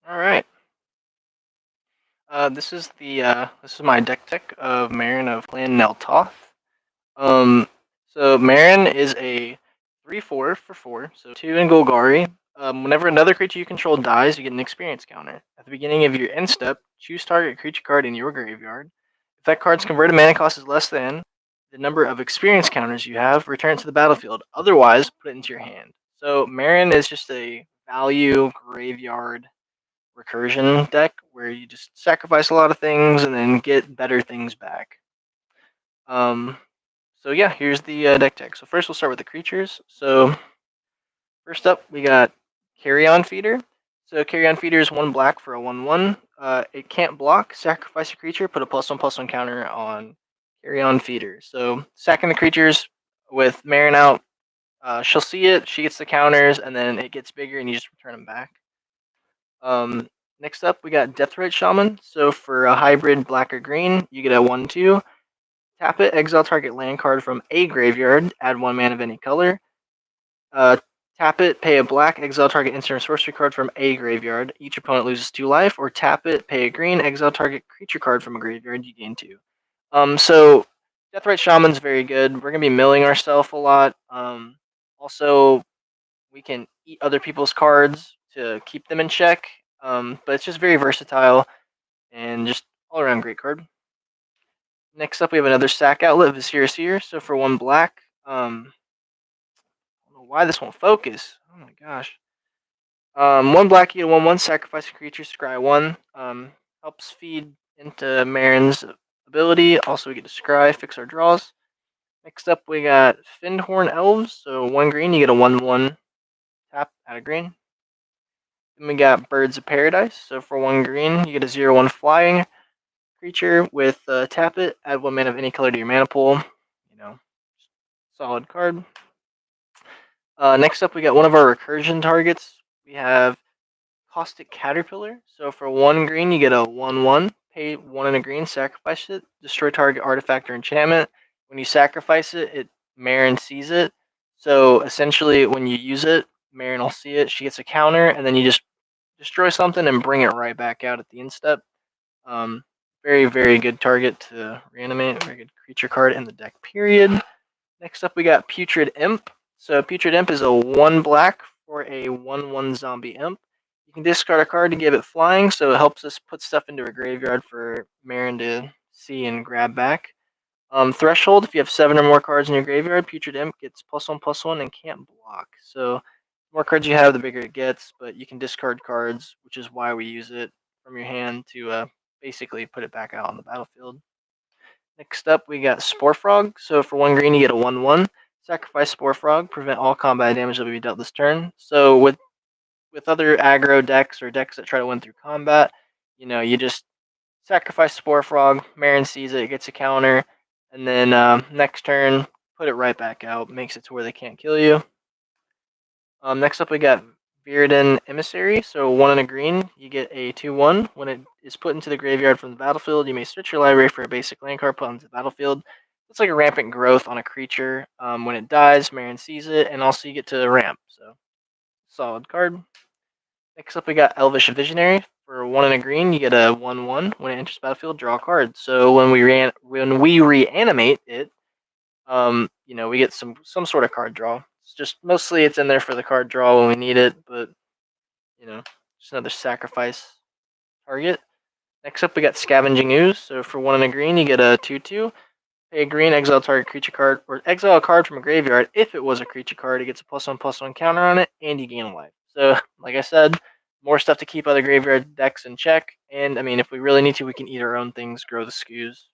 All right. This is my deck of Meren of Clan Toth. So Meren is a 3/4 for 4, so 2 in Golgari. Whenever another creature you control dies, you get an experience counter. At the beginning of your end step, choose target creature card in your graveyard. If that card's converted mana cost is less than the number of experience counters you have, return it to the battlefield. Otherwise, put it into your hand. So Meren is just a value graveyard recursion deck where you just sacrifice a lot of things and then get better things back. Um, so yeah, here's the deck tech. So first we'll start with the creatures. So first up we got Carrion Feeder. So Carrion Feeder is 1 black for a 1/1. It can't block. Sacrifice a creature. Put a +1/+1 counter on Carrion Feeder. So sacking the creatures with Meren out. She'll see it. She gets the counters, and then it gets bigger, and you just return them back. Next up, we got Deathrite Shaman. So for a hybrid black or green, you get a 1/2. Tap it, exile target land card from a graveyard, add 1 mana of any color. Tap it, pay a black, exile target instant sorcery card from a graveyard. Each opponent loses 2 life. Or tap it, pay a green, exile target creature card from a graveyard, you gain 2. So Deathrite Shaman's very good. We're going to be milling ourselves a lot. Also, we can eat other people's cards to keep them in check. But it's just very versatile and just all around great card. Next up, we have another sack outlet, Viscera Seer. So for 1 black, I don't know why this won't focus. Oh my gosh. 1 black, you get 1/1, sacrifice a creature, scry 1. Helps feed into Meren's ability. Also, we get to scry, fix our draws. Next up, we got Findhorn Elves. So 1 green, you get a 1/1 tap, add a green. Then we got Birds of Paradise. So for 1 green, you get a 0/1 flying creature with tap it, add 1 mana of any color to your mana pool. You know, solid card. Next up, we got one of our recursion targets. We have Caustic Caterpillar. So for 1 green, you get a 1/1. Pay 1 and a green, sacrifice it, destroy target artifact or enchantment. When you sacrifice it, Meren sees it. So essentially, when you use it, Meren will see it. She gets a counter, and then you just destroy something and bring it right back out at the end step. Very, very good target to reanimate. Very good creature card in the deck, period. Next up, we got Putrid Imp. So Putrid Imp is a 1 black for a 1/1 zombie imp. You can discard a card to give it flying, so it helps us put stuff into a graveyard for Meren to see and grab back. Threshold, if you have 7 or more cards in your graveyard, Putrid Imp gets +1/+1 and can't block. So the more cards you have, the bigger it gets, but you can discard cards, which is why we use it from your hand to basically put it back out on the battlefield. Next up, we got Spore Frog. So for 1 green, you get a 1/1. Sacrifice Spore Frog, prevent all combat damage that will be dealt this turn. So with other aggro decks or decks that try to win through combat, you just sacrifice Spore Frog, Meren sees it, gets a counter, and then next turn, put it right back out, makes it to where they can't kill you. Next up, we got Viridin Emissary. So 1 and a green, you get a 2/1. When it is put into the graveyard from the battlefield, you may search your library for a basic land card put onto the battlefield. It's like a rampant growth on a creature. When it dies, Meren sees it, and also you get to ramp. So solid card. Next up, we got Elvish Visionary. For 1 and a green, you get a 1/1. When it enters the battlefield, draw a card. So when we reanimate it, we get some sort of card draw. It's just mostly it's in there for the card draw when we need it, but just another sacrifice target. Next up, we got Scavenging Ooze. So for 1 and a green, you get a 2/2. Pay a green, exile target creature card, or exile a card from a graveyard. If it was a creature card, it gets a +1/+1 counter on it, and you gain a life. So, like I said, more stuff to keep other graveyard decks in check. And I mean, if we really need to, we can eat our own things, grow the skews.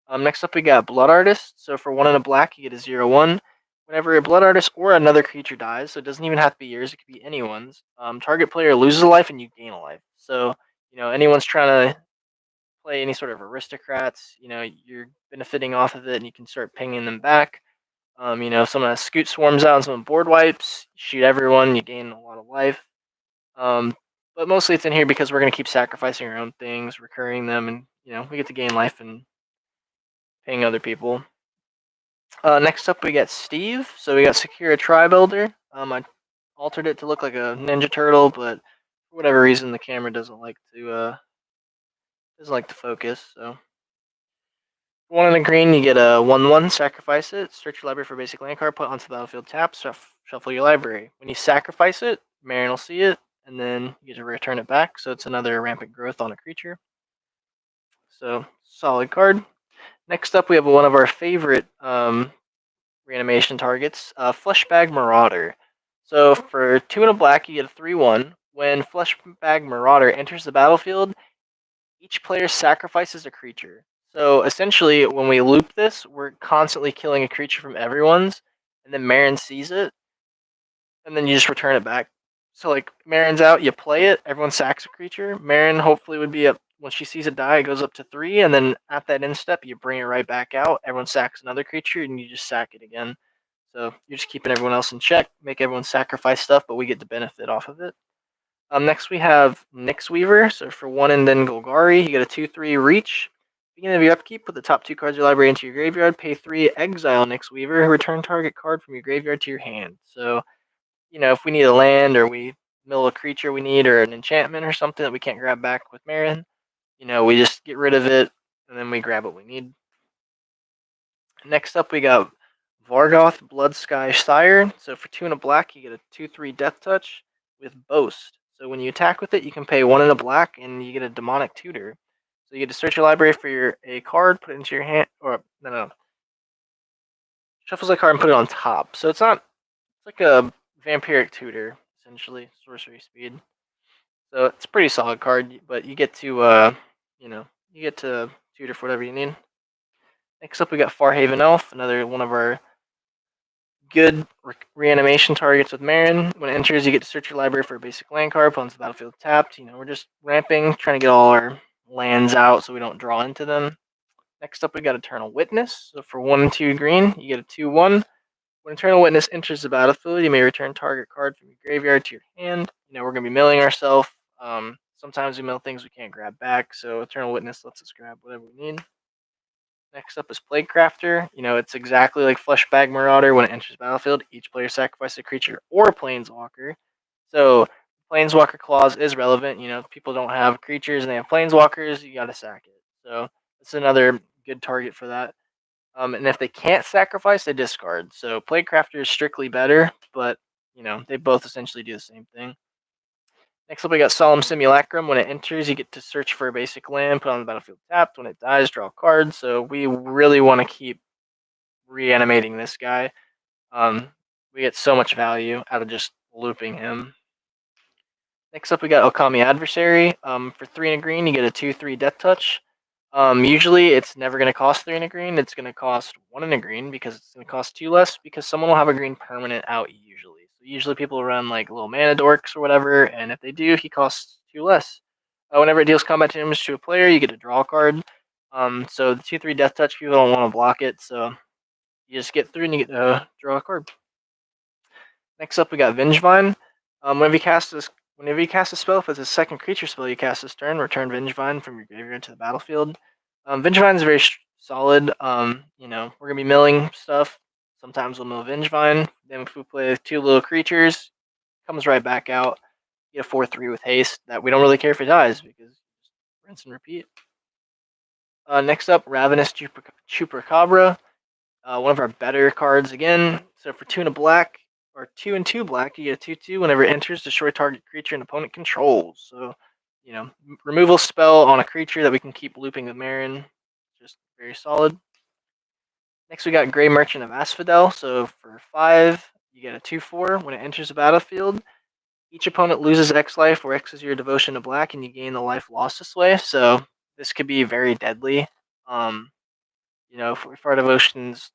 Next up, we got Blood Artist. So for 1 and a black, you get a 0/1. Whenever a Blood Artist or another creature dies, so it doesn't even have to be yours, it could be anyone's, target player loses a life and you gain a life. So, anyone's trying to play any sort of aristocrats, you're benefiting off of it and you can start pinging them back. If someone has Scoot Swarms out and someone board wipes, shoot everyone, you gain a lot of life. But mostly it's in here because we're going to keep sacrificing our own things, recurring them, and, we get to gain life and ping other people. Next up, we got Steve. So we got Secure a Tri Builder. I altered it to look like a Ninja Turtle, but for whatever reason the camera doesn't like to focus. So one in the green, you get a 1/1. Sacrifice it. Search your library for a basic land card. Put onto the battlefield. Tap. Shuffle your library. When you sacrifice it, Meren will see it, and then you get to return it back. So it's another rampant growth on a creature. So solid card. Next up, we have one of our favorite reanimation targets, Fleshbag Marauder. So for 2 and a black, you get a 3/1. When Fleshbag Marauder enters the battlefield, each player sacrifices a creature. So essentially, when we loop this, we're constantly killing a creature from everyone's, and then Meren sees it, and then you just return it back. So like Meren's out, you play it, everyone sacks a creature. Meren hopefully would be up when she sees it die, it goes up to 3, and then at that end step, you bring it right back out. Everyone sacks another creature, and you just sack it again. So you're just keeping everyone else in check, make everyone sacrifice stuff, but we get the benefit off of it. Next we have Nyx Weaver. So for 1 and then Golgari, you get a 2/3 reach. Beginning of your upkeep, put the top 2 cards of your library into your graveyard. Pay 3, exile Nyx Weaver. Return target card from your graveyard to your hand. So, if we need a land or we mill a creature we need or an enchantment or something that we can't grab back with Meren, we just get rid of it and then we grab what we need. Next up, we got Vargoth Bloodsky Sire. So for 2 and a black, you get a 2/3 Death Touch with Boast. So when you attack with it, you can pay 1 and a black, and you get a Demonic Tutor. So you get to search your library for a card, put it into your hand, or no, shuffles a card and put it on top. So it's like a Vampiric Tutor, essentially, sorcery speed. So it's a pretty solid card, but you get to tutor for whatever you need. Next up, we got Farhaven Elf, another one of our good reanimation targets with Meren. When it enters, you get to search your library for a basic land card. Put onto the battlefield tapped. We're just ramping, trying to get all our lands out so we don't draw into them. Next up, we got Eternal Witness. So for 1 and 2 green, you get a 2/1. When Eternal Witness enters the battlefield, you may return target card from your graveyard to your hand. We're going to be milling ourselves. Sometimes we mill things we can't grab back, so Eternal Witness lets us grab whatever we need. Next up is Plague Crafter. It's exactly like Fleshbag Marauder. When it enters the battlefield, each player sacrifices a creature or a planeswalker. So Planeswalker clause is relevant. If people don't have creatures and they have planeswalkers, you gotta sack it. So it's another good target for that. And if they can't sacrifice, they discard. So Plague Crafter is strictly better, but they both essentially do the same thing. Next up, we got Solemn Simulacrum. When it enters, you get to search for a basic land, put on the battlefield tapped. When it dies, draw a card. So we really want to keep reanimating this guy. We get so much value out of just looping him. Next up, we got Okami Adversary. For 3 and a green, you get a 2/3 Death Touch. Usually, it's never going to cost 3 and a green. It's going to cost 1 and a green because it's going to cost 2 less because someone will have a green permanent out usually. So usually people run like little mana dorks or whatever, and if they do, he costs 2 less. Whenever it deals combat damage to a player, you get to draw a card. So the 2/3 Death Touch, people don't want to block it, so you just get through and you get to draw a card. Next up, we got Vengevine. Whenever you cast a spell, if it's a second creature spell you cast this turn, return Vengevine from your graveyard to the battlefield. Vengevine is very solid. We're gonna be milling stuff. Sometimes we'll mill Vengevine. Then if we play 2 little creatures, comes right back out. You get a 4/3 with haste that we don't really care if it dies because just rinse and repeat. Next up, Ravenous Chupacabra. One of our better cards again. So for 2 and a black, or 2 and 2 black, you get a 2/2. Whenever it enters, destroy target creature an opponent controls. So, removal spell on a creature that we can keep looping with Meren. Just very solid. Next, we got Grey Merchant of Asphodel. So for 5, you get a 2/4. When it enters the battlefield, each opponent loses X life, where X is your devotion to black, and you gain the life lost this way. So this could be very deadly. If our devotion's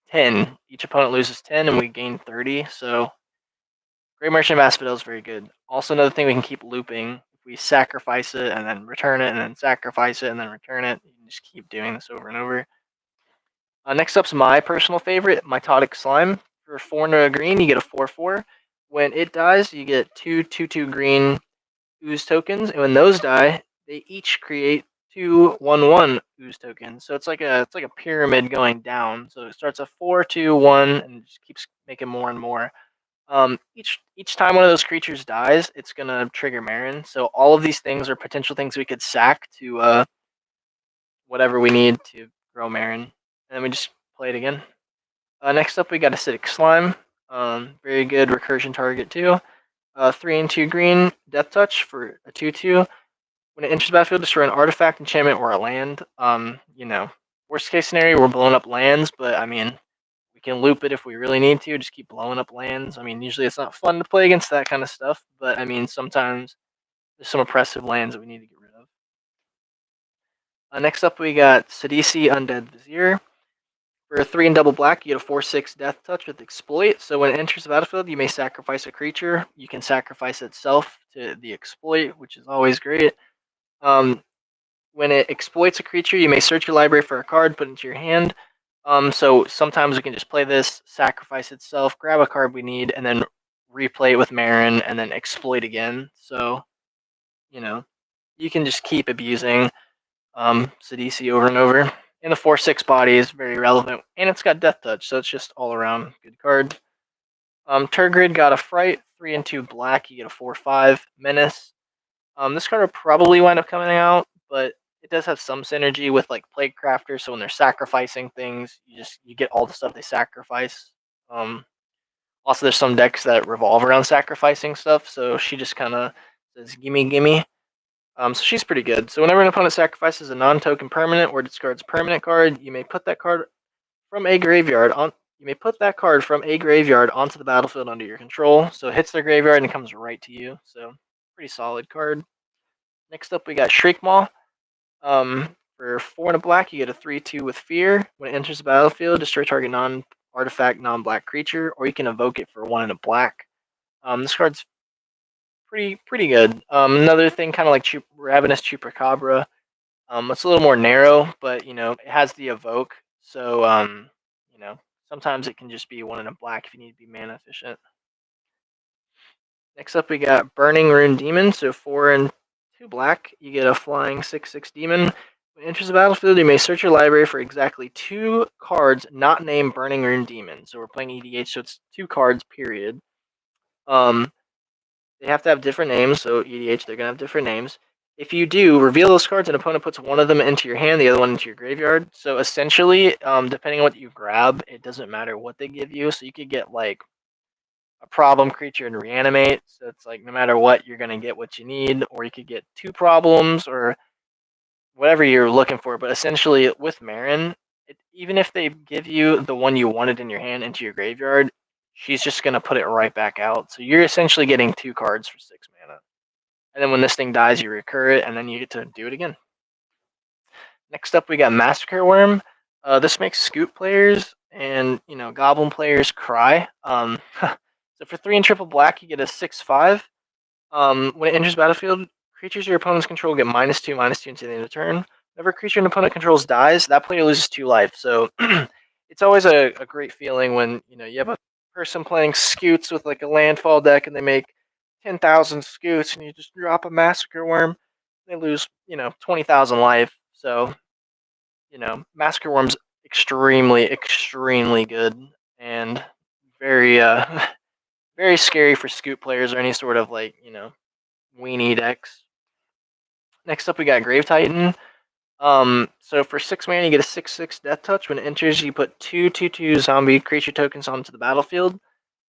10, each opponent loses 10 and we gain 30. So Grey Merchant of Asphodel is very good. Also, another thing we can keep looping. If we sacrifice it and then return it and then sacrifice it and then return it, you can just keep doing this over and over. Next up's my personal favorite, Mitotic Slime. For 4 and a green, you get a 4/4. When it dies, you get 2/2 green ooze tokens, and when those die, they each create 2 1/1 ooze tokens. So it's like a pyramid going down. So it starts at 4, 2, 1, and just keeps making more and more. Each time one of those creatures dies, it's gonna trigger Meren. So all of these things are potential things we could sack to whatever we need to grow Meren, and then we just play it again. Next up, we got Acidic Slime. Very good recursion target too. 3 and 2 green, Death Touch for a 2/2. When it enters the battlefield, destroy an artifact, enchantment, or a land. Worst case scenario, we're blowing up lands, but I mean, we can loop it if we really need to. Just keep blowing up lands. I mean, usually it's not fun to play against that kind of stuff, but I mean, sometimes there's some oppressive lands that we need to get rid of. Next up, we got Sidisi Undead Vizier. For a 3 and double black, you get a 4/6 Death Touch with Exploit. So when it enters the battlefield, you may sacrifice a creature. You can sacrifice itself to the Exploit, which is always great. When it exploits a creature, you may search your library for a card, put it into your hand. So sometimes we can just play this, sacrifice itself, grab a card we need, and then replay it with Meren, and then exploit again. So, you can just keep abusing Sidisi over and over. And the 4/6 body is very relevant, and it's got Death Touch, so it's just all around good card. Turgid got a Fright, 3 and 2 black, you get a 4/5 Menace. This card will probably wind up coming out, but it does have some synergy with like Plague Crafter, so when they're sacrificing things, you get all the stuff they sacrifice. Also, there's some decks that revolve around sacrificing stuff, so she just kind of says gimme gimme. So she's pretty good. So whenever an opponent sacrifices a non-token permanent or discards a permanent card, you may put that card from a graveyard on. You may put that card from a graveyard onto the battlefield under your control. So it hits their graveyard and comes right to you. So pretty solid card. Next up, we got Shriekmaw. For 4 and a black, you get a 3/2 with Fear. When it enters the battlefield, destroy target non-artifact, non-black creature, or you can evoke it for 1 and a black. This card's pretty good. Another thing, kind of like Ravenous Chupacabra. It's a little more narrow, but it has the evoke. So sometimes it can just be 1 and a black if you need to be mana efficient. Next up, we got Burning Rune Demon. So 4 and 2 black, you get a flying 6/6 demon. When it enters the battlefield, you may search your library for exactly 2 cards not named Burning Rune Demon. So we're playing EDH, so it's 2 cards, period. They have to have different names, so EDH, they're going to have different names. If you do, reveal those cards, an opponent puts one of them into your hand, the other one into your graveyard. So essentially, depending on what you grab, it doesn't matter what they give you. So you could get like a problem creature and reanimate. So it's like no matter what, you're going to get what you need, or you could get 2 problems or whatever you're looking for. But essentially, with Meren, even if they give you the one you wanted in your hand into your graveyard, she's just going to put it right back out. So you're essentially getting 2 cards for 6 mana. And then when this thing dies, you recur it, and then you get to do it again. Next up, we got Massacre Worm. This makes Scoop players and Goblin players cry. So for 3 and triple black, you get a 6/5. When it enters battlefield, creatures your opponents control get -2/-2 until the end of the turn. Whenever a creature an opponent controls dies, that player loses 2 life. So it's always a great feeling when you have a person playing Scoots with like a landfall deck, and they make 10,000 Scoots, and you just drop a Massacre Worm. They lose 20,000 life. So Massacre Worm's extremely good and very very scary for Scoot players or any sort of like weenie decks. Next up, we got Grave Titan. So for 6 mana, you get a 6/6 Death Touch. When it enters, you put 2/2 zombie creature tokens onto the battlefield.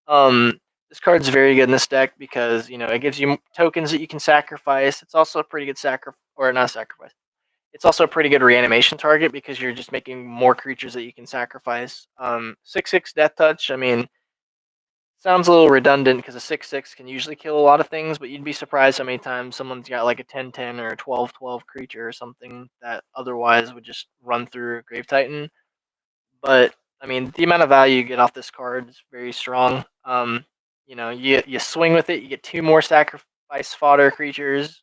This card's very good in this deck because it gives you tokens that you can sacrifice. It's also a pretty good sacrifice. It's also a pretty good reanimation target because you're just making more creatures that you can sacrifice. 6/6 Death Touch. I mean, sounds a little redundant because a 6/6 can usually kill a lot of things, but you'd be surprised how many times someone's got like a 10/10 or a 12/12 creature or something that otherwise would just run through Grave Titan. But I mean, the amount of value you get off this card is very strong. You swing with it, you get 2 more sacrifice fodder creatures,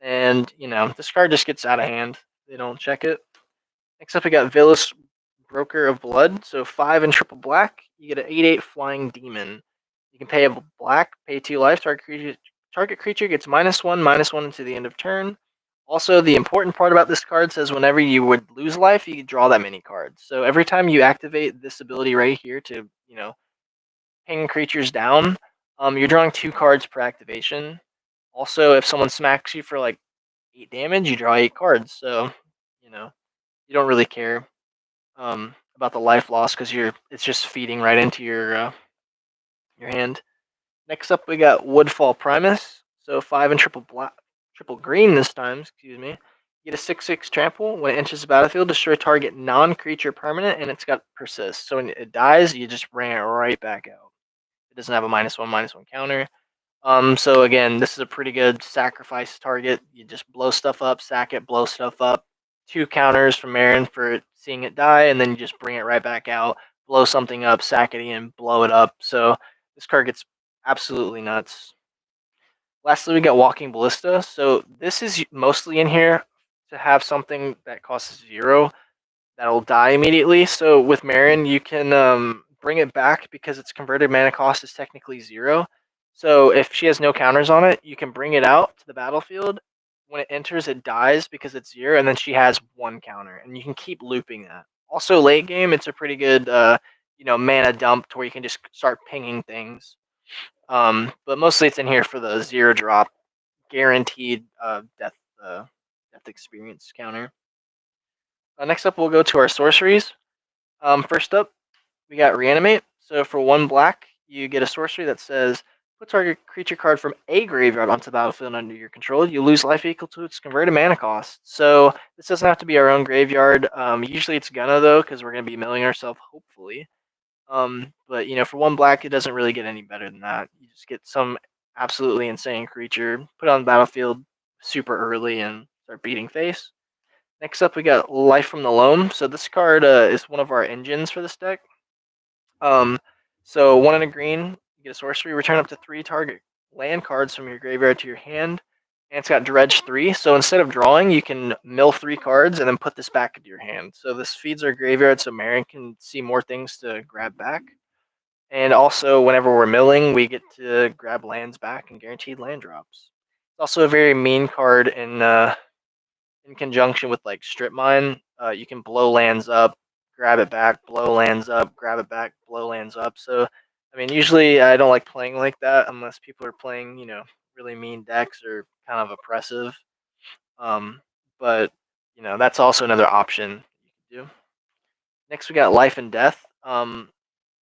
and this card just gets out of hand. They don't check it. Next up, we got Villas Broker of Blood. So 5 and triple black, you get an 8/8 flying demon. You can pay a black, pay 2 life. Target creature gets -1/-1 until the end of turn. Also, the important part about this card says whenever you would lose life, you can draw that many cards. So every time you activate this ability right here to ping creatures down. You're drawing 2 cards per activation. Also, if someone smacks you for like 8 damage, you draw 8 cards. So, you know, you don't really care about the life loss because it's just feeding right into your hand. Next up, we got Woodfall Primus. So 5 and triple green this time. Excuse me. You get a 6/6 trample. When it enters the battlefield, destroy target non-creature permanent, and it's got persist. So when it dies, you just bring it right back out. It doesn't have a -1/-1 counter. So again, this is a pretty good sacrifice target. You just blow stuff up, sack it, blow stuff up. 2 counters from Meren for seeing it die, and then you just bring it right back out, blow something up, sack it again, blow it up. So this card gets absolutely nuts. Lastly, we got Walking Ballista. So this is mostly in here to have something that costs 0 that'll die immediately. So with Meren, you can bring it back because its converted mana cost is technically 0. So if she has no counters on it, you can bring it out to the battlefield. When it enters, it dies because it's 0, and then she has 1 counter, and you can keep looping that. Also, late game, it's a pretty good mana dump to where you can just start pinging things. But mostly it's in here for the 0 drop guaranteed death experience counter. Next up, we'll go to our sorceries. First up, we got Reanimate. So for 1 black, you get a sorcery that says, put target creature card from a graveyard onto the battlefield under your control. You lose life equal to its converted mana cost. So this doesn't have to be our own graveyard. Usually it's gonna, though, because we're going to be milling ourselves, hopefully. But, for 1 black, it doesn't really get any better than that. You just get some absolutely insane creature, put it on the battlefield super early, and start beating face. Next up, we got Life from the Loam. So this card is one of our engines for this deck. So 1 and a green, you get a sorcery. Return up to 3 target land cards from your graveyard to your hand. And it's got Dredge 3. So instead of drawing, you can mill 3 cards and then put this back into your hand. So this feeds our graveyard so Meren can see more things to grab back. And also, whenever we're milling, we get to grab lands back and guaranteed land drops. It's also a very mean card in conjunction with like Strip Mine. You can blow lands up, grab it back, blow lands up, grab it back, blow lands up. So, I mean, usually I don't like playing like that unless people are playing, really mean decks or kind of oppressive. But that's also another option you can do. Next, we got Life and Death.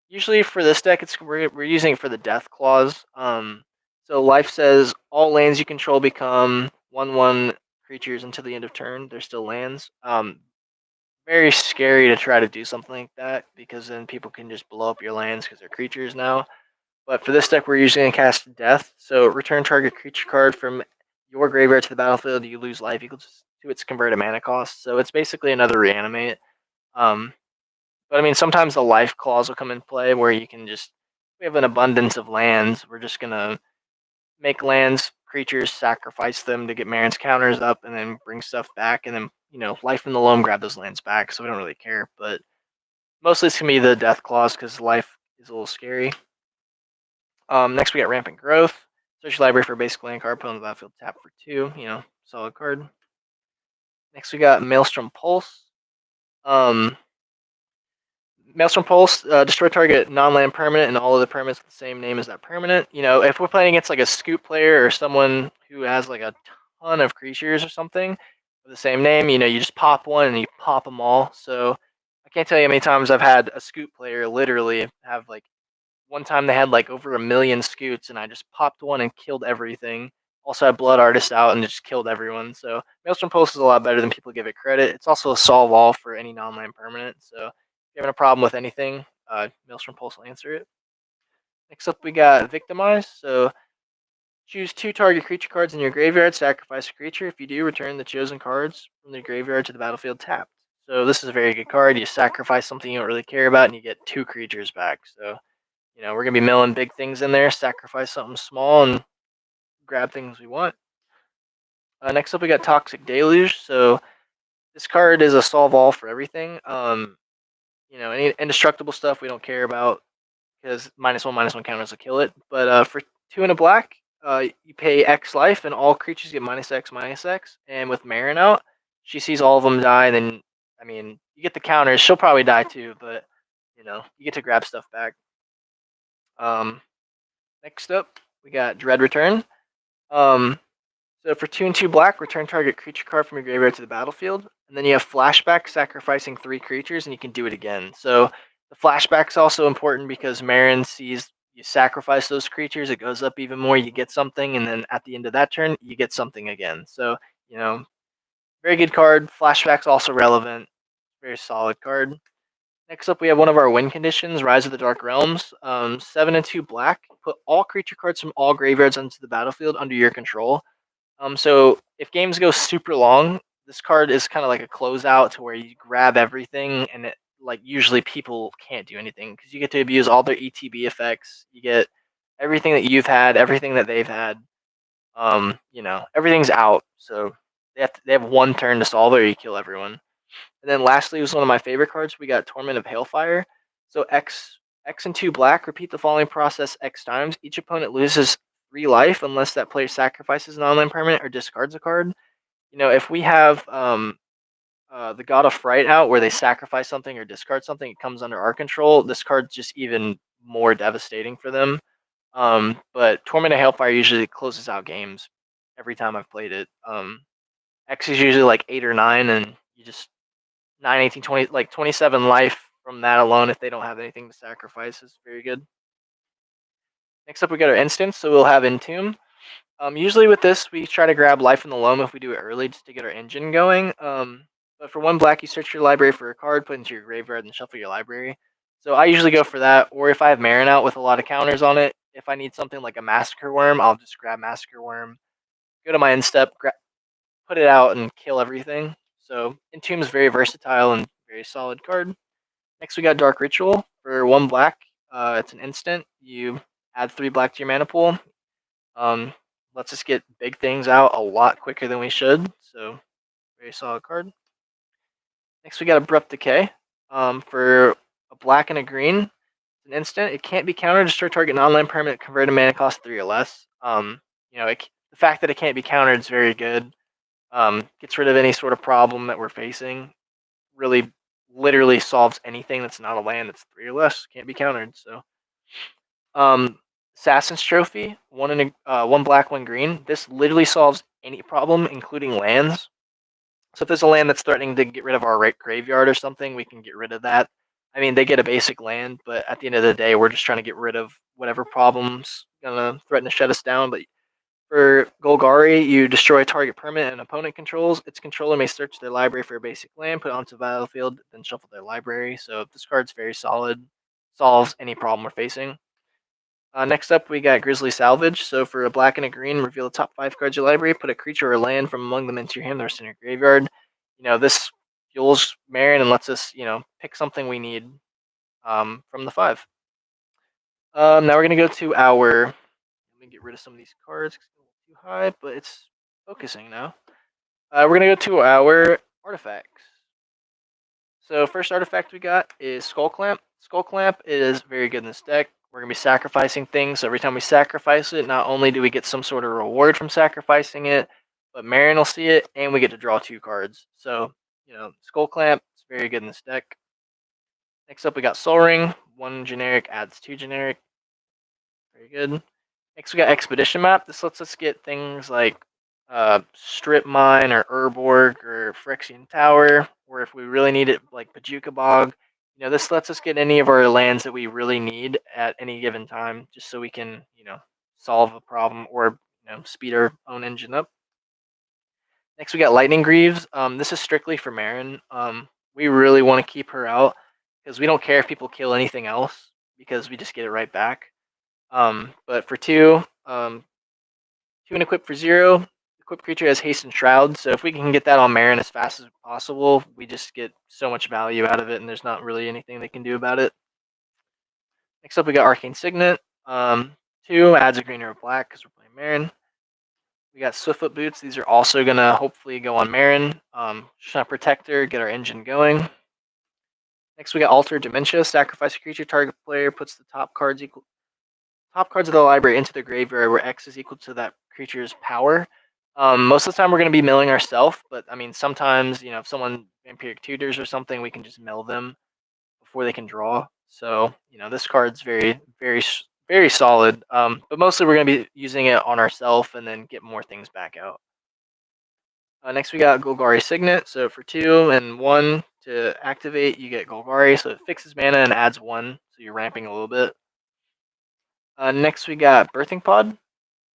Usually for this deck, we're using it for the Death clause. So Life says all lands you control become 1/1 creatures until the end of turn. They're still lands. Very scary to try to do something like that because then people can just blow up your lands because they're creatures now. But for this deck, we're usually going to cast Death. So return target creature card from your graveyard to the battlefield. You lose life equal to its converted mana cost. So it's basically another Reanimate. But I mean, sometimes the life clause will come in play where we have an abundance of lands. We're just going to make lands, creatures, sacrifice them to get Meren's counters up, and then bring stuff back. And then, Life from the Loam grab those lands back, so we don't really care. But mostly it's going to be the Death clause because life is a little scary. Next, we got Rampant Growth. Search your library for a basic land card, put on the battlefield, tap for 2. Solid card. Next, we got Maelstrom Pulse. Maelstrom Pulse, destroy target non-land permanent and all of the permanents with the same name as that permanent. If we're playing against like a scoop player or someone who has like a ton of creatures or something with the same name, you just pop one and you pop them all. So I can't tell you how many times I've had a scoop player literally have like one time they had like over 1 million scoots and I just popped one and killed everything. Also had Blood Artist out and just killed everyone. So Maelstrom Pulse is a lot better than people give it credit. It's also a solve all for any non-land permanent. So if you're having a problem with anything, Maelstrom Pulse will answer it. Next up, we got Victimize. So choose 2 target creature cards in your graveyard, sacrifice a creature. If you do, return the chosen cards from the graveyard to the battlefield tapped. So this is a very good card. You sacrifice something you don't really care about, and you get 2 creatures back. So, we're going to be milling big things in there, sacrifice something small, and grab things we want. Next up, we got Toxic Deluge. So this card is a solve all for everything. Any indestructible stuff we don't care about because -1/-1 counters will kill it. But for 2 and a black, you pay X life, and all creatures get -X/-X. And with Meren out, she sees all of them die. And then, I mean, you get the counters. She'll probably die too, but you get to grab stuff back. Next up, we got Dread Return. So for 2 and 2 black, return target creature card from your graveyard to the battlefield, and then you have flashback, sacrificing 3 creatures, and you can do it again. So the flashback's also important because Meren sees you sacrifice those creatures, it goes up even more, you get something, and then at the end of that turn, you get something again. So, very good card. Flashback's also relevant. Very solid card. Next up, we have one of our win conditions, Rise of the Dark Realms. 7 and 2 black. Put all creature cards from all graveyards onto the battlefield under your control. So if games go super long, this card is kind of like a closeout to where you grab everything, and usually people can't do anything because you get to abuse all their ETB effects. You get everything that you've had, everything that they've had. Everything's out. So they have 1 turn to solve it, or you kill everyone. And then lastly was one of my favorite cards. We got Torment of Hailfire. So X and 2 black. Repeat the following process X times. Each opponent loses 3 life unless that player sacrifices an online permanent or discards a card. If we have the God of Fright out, where they sacrifice something or discard something, it comes under our control. This card's just even more devastating for them. But Torment of Hailfire usually closes out games every time I've played it. X is usually like 8 or 9, and you just 9, 18, 20, like 27 life from that alone if they don't have anything to sacrifice is very good. Next up, we got our instance, so we'll have Entomb. Usually with this, we try to grab Life in the Loam if we do it early just to get our engine going. But for 1 black, you search your library for a card, put it into your graveyard, and shuffle your library. So I usually go for that, or if I have Meren out with a lot of counters on it, if I need something like a Massacre Worm, I'll just grab Massacre Worm, go to my end step, put it out, and kill everything. So Entomb is very versatile and very solid card. Next, we got Dark Ritual for 1 black. It's an instant. You add 3 black to your mana pool. Lets us get big things out a lot quicker than we should. So, very solid card. Next, we got Abrupt Decay. For a black and a green, it's an instant. It can't be countered. Destroy target non-land permanent. Converted mana cost 3 or less. The fact that it can't be countered is very good. Gets rid of any sort of problem that we're facing. Really, literally solves anything that's not a land that's 3 or less. Can't be countered. So, Assassin's Trophy, 1 black, 1 green. This literally solves any problem, including lands. So if there's a land that's threatening to get rid of our graveyard or something, we can get rid of that. I mean, they get a basic land, but at the end of the day, we're just trying to get rid of whatever problem's gonna threaten to shut us down. But for Golgari, you destroy a target permanent an opponent controls. Its controller may search their library for a basic land, put it onto the battlefield, then shuffle their library. So this card's very solid, solves any problem we're facing. Next up, we got Grizzly Salvage. So for a black and a green, reveal the top 5 cards of your library, put a creature or land from among them into your hand, the rest in your graveyard. This fuels Meren and lets us, pick something we need from the 5. Now we're going to go to our... Let me get rid of some of these cards. It's a little too high, but it's focusing now. We're going to go to our artifacts. So first artifact we got is Skull Clamp. Skull Clamp is very good in this deck. We're going to be sacrificing things. So every time we sacrifice it, not only do we get some sort of reward from sacrificing it, but Meren will see it, and we get to draw 2 cards. So, Skull Clamp is very good in this deck. Next up, we got Soul Ring. 1 generic adds 2 generic. Very good. Next, we got Expedition Map. This lets us get things like Strip Mine or Urborg or Phyrexian Tower, or if we really need it, like Bajuka Bog. This lets us get any of our lands that we really need at any given time, just so we can, solve a problem or, speed our own engine up. Next, we got Lightning Greaves. This is strictly for Meren. We really want to keep her out because we don't care if people kill anything else because we just get it right back. But for 2, 2 and equip for 0. Equip creature has haste and shroud, so if we can get that on Meren as fast as possible, we just get so much value out of it, and there's not really anything they can do about it. Next up, we got Arcane Signet. 2 adds a green or a black because we're playing Meren. We got Swiftfoot Boots. These are also going to hopefully go on Meren. Shut Protector, get our engine going. Next, we got Alter Dementia. Sacrifice a creature. Target player puts the top cards of the library into the graveyard where X is equal to that creature's power. Most of the time we're going to be milling ourselves, but I mean sometimes if someone Vampiric Tutors or something, we can just mill them before they can draw. So this card's very, very, very solid. But mostly we're gonna be using it on ourselves and then get more things back out. Next we got Golgari Signet. So for 2 and 1 to activate, you get Golgari. So it fixes mana and adds 1. So you're ramping a little bit. Next we got Birthing Pod.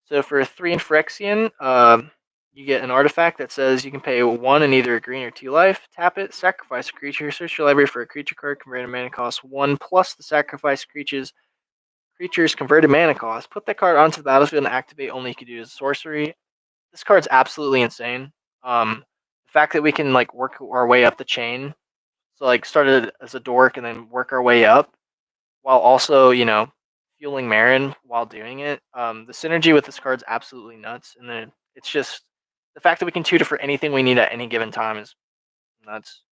So for 3 and Phyrexian, you get an artifact that says you can pay 1 and either a green or 2 life. Tap it, sacrifice a creature, search your library for a creature card, converted mana cost 1 plus the sacrifice creature's converted mana cost. Put that card onto the battlefield and activate. Only you can do as sorcery. This card's absolutely insane. The fact that we can like work our way up the chain, so like started as a dork and then work our way up, while also fueling Meren while doing it. The synergy with this card's absolutely nuts, and then it's just the fact that we can tutor for anything we need at any given time is nuts.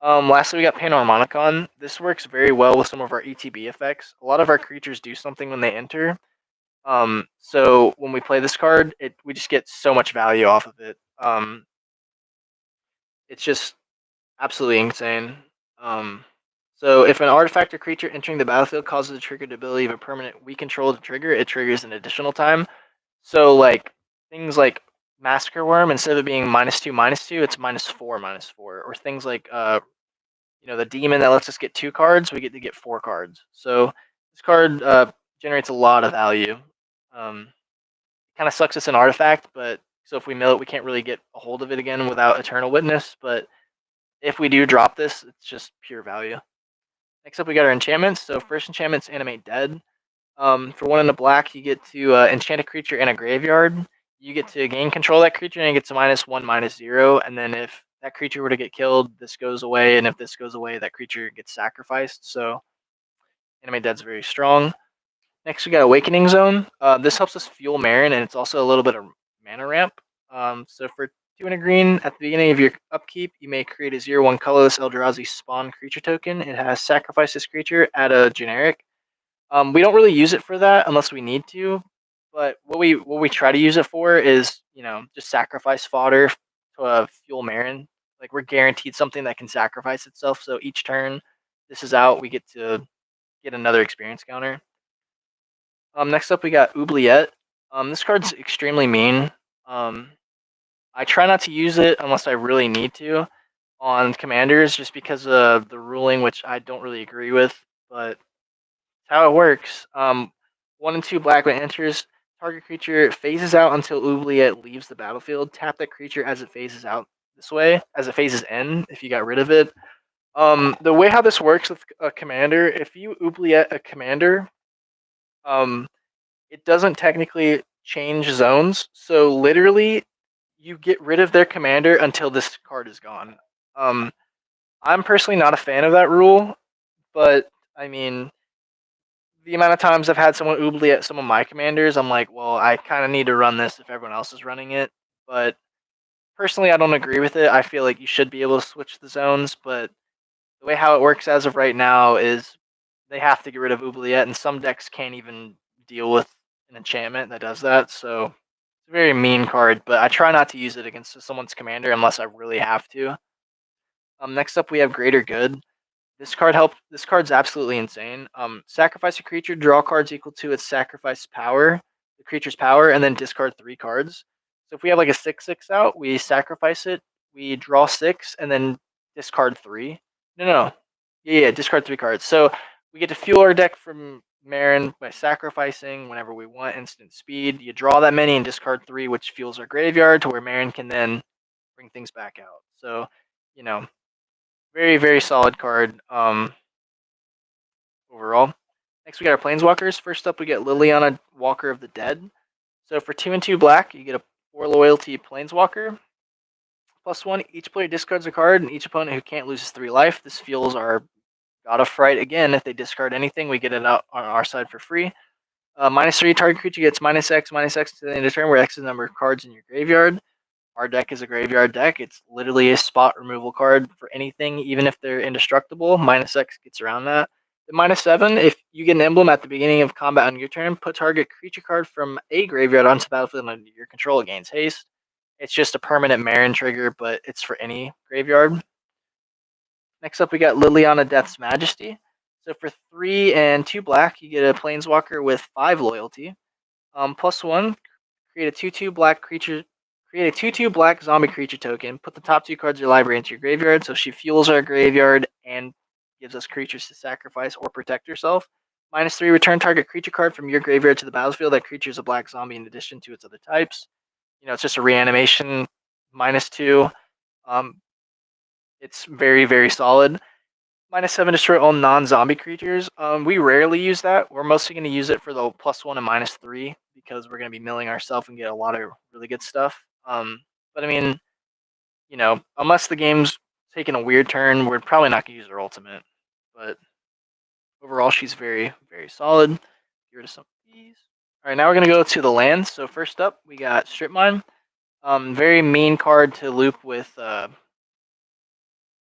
Lastly, we got Panharmonicon. This works very well with some of our ETB effects. A lot of our creatures do something when they enter. So when we play this card, we just get so much value off of it. It's just absolutely insane. So if an artifact or creature entering the battlefield causes a triggered ability of a permanent we control to trigger, it triggers an additional time. So like things like Massacre Worm, instead of it being -2/-2, it's -4/-4. Or things like the demon that lets us get 2 cards, we get to get 4 cards. So this card generates a lot of value. Kind of sucks it's an artifact, but so if we mill it, we can't really get a hold of it again without Eternal Witness. But if we do drop this, it's just pure value. Next up, we got our enchantments. So first enchantment's Animate Dead. For 1 in the black, you get to enchant a creature in a graveyard. You get to gain control of that creature, and it gets -1, -0. And then if that creature were to get killed, this goes away. And if this goes away, that creature gets sacrificed. So Animate Dead's very strong. Next, we got Awakening Zone. This helps us fuel Meren, and it's also a little bit of mana ramp. So for 2 and a green, at the beginning of your upkeep, you may create a 0/1 colorless Eldrazi spawn creature token. It has sacrifice this creature, add a generic. We don't really use it for that unless we need to, but what we try to use it for is just sacrifice fodder to fuel Meren. Like we're guaranteed something that can sacrifice itself. So each turn this is out, we get to get another experience counter. Next up, we got Oubliette. This card's extremely mean. I try not to use it unless I really need to on commanders, just because of the ruling, which I don't really agree with, but it's how it works. 1 and 2 black, when it enters, target creature phases out until Oubliette leaves the battlefield. Tap that creature as it phases out this way, as it phases in, if you got rid of it. The way how this works with a commander, if you Oubliette a commander, it doesn't technically change zones. So literally, you get rid of their commander until this card is gone. I'm personally not a fan of that rule, but I mean, the amount of times I've had someone Oubliette some of my commanders, I'm like, well, I kind of need to run this if everyone else is running it. But personally, I don't agree with it. I feel like you should be able to switch the zones, but the way how it works as of right now is they have to get rid of Oubliette, and some decks can't even deal with an enchantment that does that. So it's a very mean card, but I try not to use it against someone's commander unless I really have to. Next up, we have Greater Good. This card's absolutely insane. Sacrifice a creature, draw cards equal to its sacrifice power, the creature's power, and then discard 3 cards. So if we have like a 6/6 out, we sacrifice it, we draw 6, and then discard 3. No. Yeah, discard 3 cards. So we get to fuel our deck from Meren by sacrificing whenever we want, instant speed. You draw that many and discard 3, which fuels our graveyard to where Meren can then bring things back out. So, you know, very, very solid card overall. Next, we got our Planeswalkers. First up, we get Liliana, Walker of the Dead. So for 2 and 2 black, you get a 4 loyalty Planeswalker. +1, each player discards a card, and each opponent who can't loses 3 life. This fuels our God of Fright again. If they discard anything, we get it out on our side for free. -3, target creature gets -X to the end of turn, where X is the number of cards in your graveyard. Our deck is a graveyard deck. It's literally a spot removal card for anything, even if they're indestructible. -X gets around that. The -7, if you get an emblem at the beginning of combat on your turn, put target creature card from a graveyard onto the battlefield under your control, gains haste. It's just a permanent Meren trigger, but it's for any graveyard. Next up, we got Liliana, Death's Majesty. So for 3 and 2 black, you get a Planeswalker with 5 loyalty. +1, create a 2/2 black creature. Create a 2/2 black zombie creature token. Put the top 2 cards of your library into your graveyard. So she fuels our graveyard and gives us creatures to sacrifice or protect herself. -3, return target creature card from your graveyard to the battlefield. That creature is a black zombie in addition to its other types. It's just a reanimation. -2. It's very, very solid. -7, destroy all non-zombie creatures. We rarely use that. We're mostly going to use it for the +1 and -3 because we're going to be milling ourselves and get a lot of really good stuff. But I mean, unless the game's taking a weird turn, we're probably not going to use her ultimate. But overall, she's very, very solid. Get rid of some of these. All right, now we're going to go to the lands. So first up, we got Strip Mine. Very mean card to loop with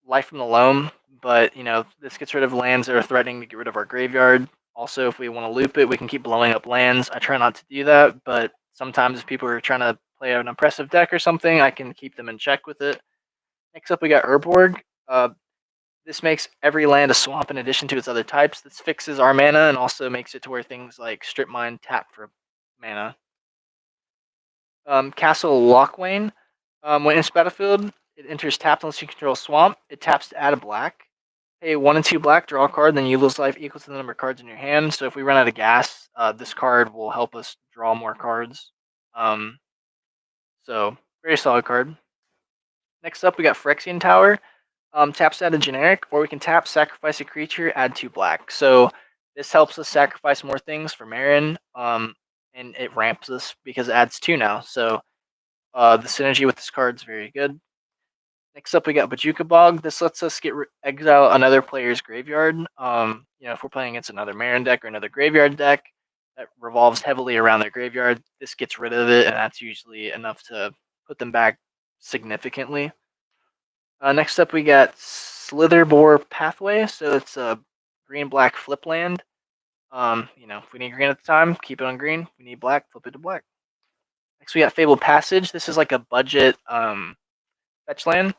Life from the Loam, but this gets rid of lands that are threatening to get rid of our graveyard. Also, if we want to loop it, we can keep blowing up lands. I try not to do that, but sometimes if people are trying to play an impressive deck or something, I can keep them in check with it. Next up, we got Urborg. This makes every land a swamp in addition to its other types. This fixes our mana and also makes it to where things like Strip Mine tap for mana. Castle Lochwain. When it's battlefield, it enters tapped unless you control a swamp. It taps to add a black. Pay 1 and 2 black, draw a card, then you lose life equal to the number of cards in your hand. So if we run out of gas, this card will help us draw more cards. So very solid card. Next up, we got Phyrexian Tower. Taps to add a generic, or we can tap, sacrifice a creature, add 2 black. So this helps us sacrifice more things for Meren, and it ramps us because it adds 2 now. So the synergy with this card is very good. Next up, we got Bajuka Bog. This lets us exile another player's graveyard. If we're playing against another Meren deck or another graveyard deck that revolves heavily around their graveyard, this gets rid of it, and that's usually enough to put them back significantly. Next up, we got Slitherbore Pathway. So it's a green-black flip land. If we need green at the time, keep it on green. If we need black, flip it to black. Next, we got Fabled Passage. This is like a budget fetch land.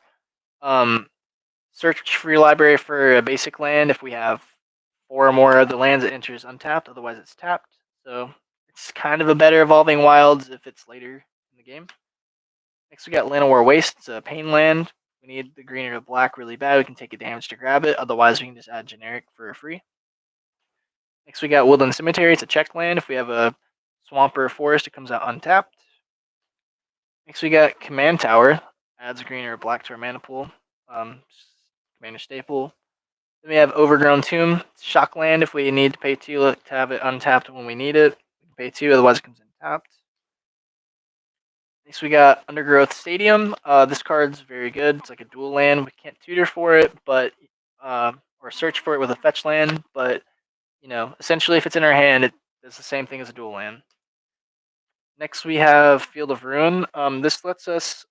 Search for your library for a basic land. If we have 4 or more of the lands, it enters untapped. Otherwise, it's tapped. So it's kind of a better Evolving Wilds if it's later in the game. Next, we got Llanowar Waste. It's a pain land. We need the green or the black really bad. We can take a damage to grab it. Otherwise, we can just add generic for free. Next, we got Woodland Cemetery. It's a check land. If we have a swamp or a forest, it comes out untapped. Next, we got Command Tower. Adds a green or a black to our mana pool. Commander staple. Then we have Overgrown Tomb. Shock land if we need to pay 2 to have it untapped when we need it. We can pay 2, otherwise it comes in tapped. Next we got Undergrowth Stadium. This card's very good. It's like a dual land. We can't tutor for it, but or search for it with a fetch land. But essentially, if it's in our hand, it does the same thing as a dual land. Next we have Field of Ruin. This lets us,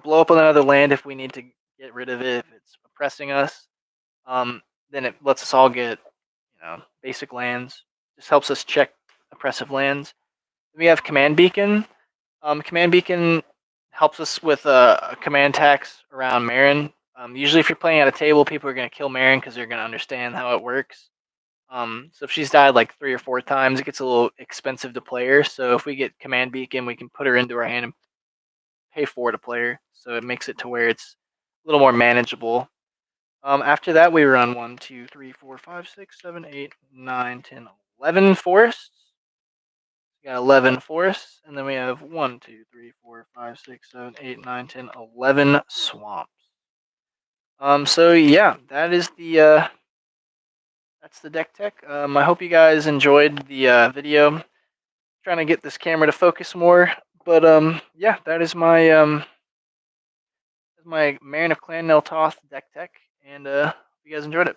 blow up another land if we need to get rid of it if it's oppressing us. Then it lets us all get, basic lands. This helps us check oppressive lands. Then we have Command Beacon. Command Beacon helps us with command attacks around Meren. Usually, if you're playing at a table, people are going to kill Meren because they're going to understand how it works. So if she's died like 3 or 4 times, it gets a little expensive to play her. So if we get Command Beacon, we can put her into our hand and pay 4 to play her. So it makes it to where it's a little more manageable. After that, we run 1, 2, 3, 4, 5, 6, 7, 8, 9, 10, 11 forests. We got 11 forests, and then we have 1, 2, 3, 4, 5, 6, 7, 8, 9, 10, 11 swamps. So yeah, that is the that's the deck tech. I hope you guys enjoyed the video. Trying to get this camera to focus more, but yeah, that is my Meren of Clan Nel Toth deck tech, and you guys enjoyed it.